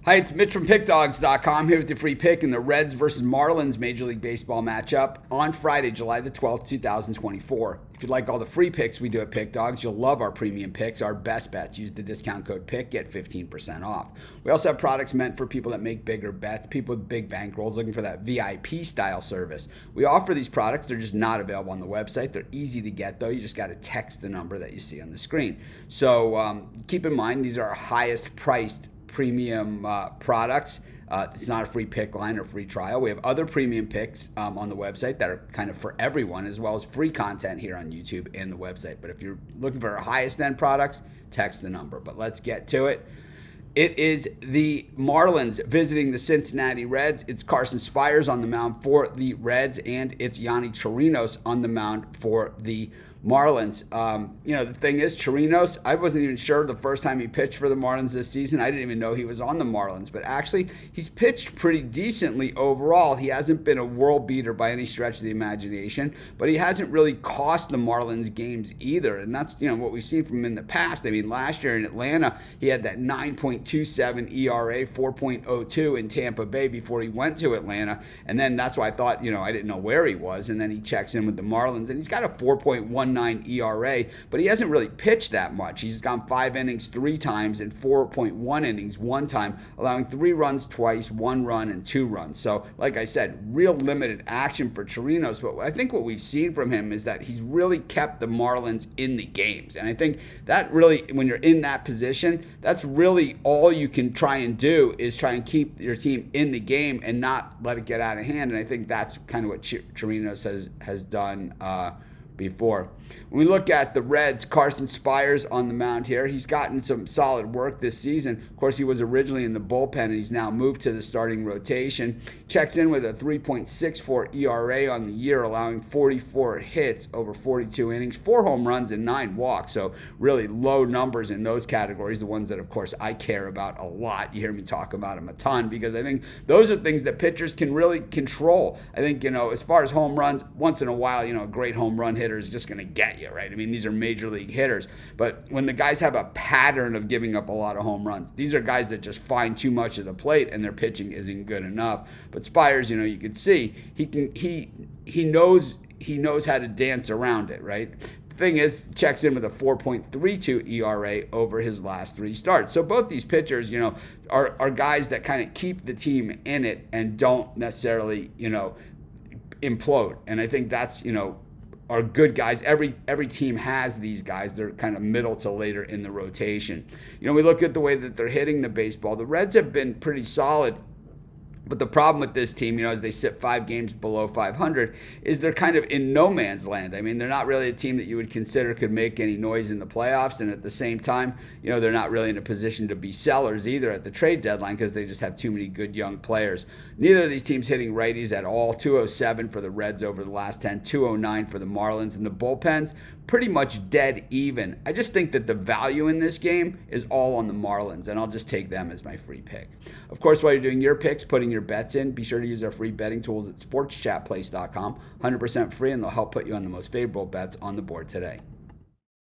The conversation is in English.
Hi, it's Mitch from Pickdawgz.com here with your free pick in the Reds versus Marlins Major League Baseball matchup on Friday, July the 12th, 2024. If you'd like all the free picks we do at Pick Dawgz, you'll love our premium picks, our best bets. Use the discount code PICK, get 15% off. We also have products meant for people that make bigger bets, people with big bankrolls looking for that VIP style service. We offer these products. They're just not available on the website. They're easy to get, though. You just got to text the number that you see on the screen. So keep in mind, these are our highest priced premium products. It's not a free pick line or free trial. We have other premium picks on the website that are kind of for everyone, as well as free content here on YouTube and the website. But if you're looking for our highest end products, text the number. But let's get to it. It is the Marlins visiting the Cincinnati Reds. It's Carson Spires on the mound for the Reds, and it's Yonny Chirinos on the mound for the Marlins. The thing is, Chirinos, I wasn't even sure the first time he pitched for the Marlins this season. I didn't even know he was on the Marlins, but actually he's pitched pretty decently overall. He hasn't been a world beater by any stretch of the imagination, but he hasn't really cost the Marlins games either. And that's, what we've seen from him in the past. I mean, last year in Atlanta, he had that 9.27 ERA, 4.02 in Tampa Bay before he went to Atlanta. And then that's why I thought, I didn't know where he was. And then he checks in with the Marlins, and he's got a 4.19 ERA, but he hasn't really pitched that much. He's gone 5 innings 3 times and 4.1 innings 1 time, allowing 3 runs twice, 1 run, and 2 runs. So, like I said, real limited action for Chirinos, but I think what we've seen from him is that he's really kept the Marlins in the games. And I think that really, when you're in that position, that's really all you can try and do is try and keep your team in the game and not let it get out of hand. And I think that's kind of what Chirinos has done before. When we look at the Reds, Carson Spires on the mound here. He's gotten some solid work this season. Of course, he was originally in the bullpen, and he's now moved to the starting rotation. Checks in with a 3.64 ERA on the year, allowing 44 hits over 42 innings, 4 home runs, and 9 walks. So really low numbers in those categories, the ones that, of course, I care about a lot. You hear me talk about them a ton because I think those are things that pitchers can really control. I think, as far as home runs, once in a while, a great home run hitter is just going to get you, right? I mean, these are major league hitters. But when the guys have a pattern of giving up a lot of home runs, these are guys that just find too much of the plate and their pitching isn't good enough. But Spires, you can see he knows how to dance around it, right? The thing is, checks in with a 4.32 ERA over his last 3 starts. So both these pitchers, are guys that kind of keep the team in it and don't necessarily, implode. And I think that's, are good guys. Every team has these guys. They're kind of middle to later in the rotation. We look at the way that they're hitting the baseball. The Reds have been pretty solid. But the problem with this team, as they sit 5 games below 500, is they're kind of in no man's land. I mean, they're not really a team that you would consider could make any noise in the playoffs. And at the same time, they're not really in a position to be sellers either at the trade deadline because they just have too many good young players. Neither of these teams hitting righties at all. 207 for the Reds over the last 10, 209 for the Marlins. And the bullpens, pretty much dead even. I just think that the value in this game is all on the Marlins, and I'll just take them as my free pick. Of course, while you're doing your picks, putting your bets in, be sure to use our free betting tools at sportschatplace.com. 100% free, and they'll help put you on the most favorable bets on the board today.